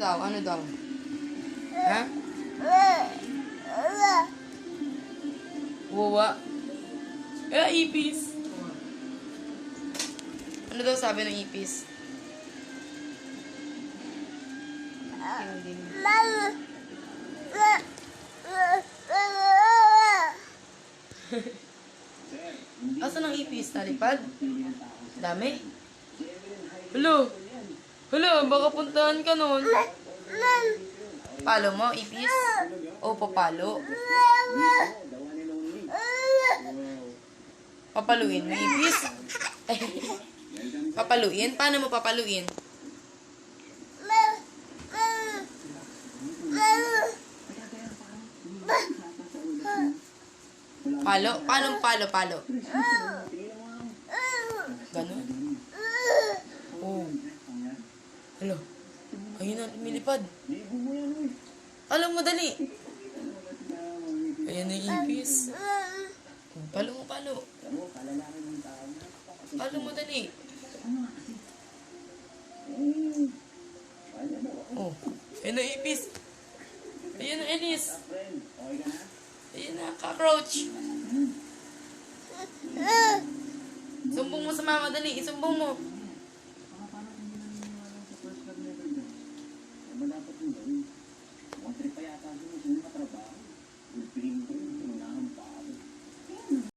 daw? Ano daw? Ha? Wawa. Ipis. Ano daw sabi ng ipis? Asan ang ipis? Nalipad? Dami? Hello? Hello, baka puntahan ka nun. Palo mo, ipis? O, papalo? Papaluin mo, ipis? Papaluin? Paano mo papaluin? Palo? Paano palo? Ganun? Oh. Hello? Ayun na, lumilipad. Alam mo, dali. Ayan na yung ipis. Palo mo, palo. Palo mo, dali. Oh, ayan na ipis. Ayan na Elis. Ayan na, cockroach. Sumbong mo sa mama, dali. Isumbong mo.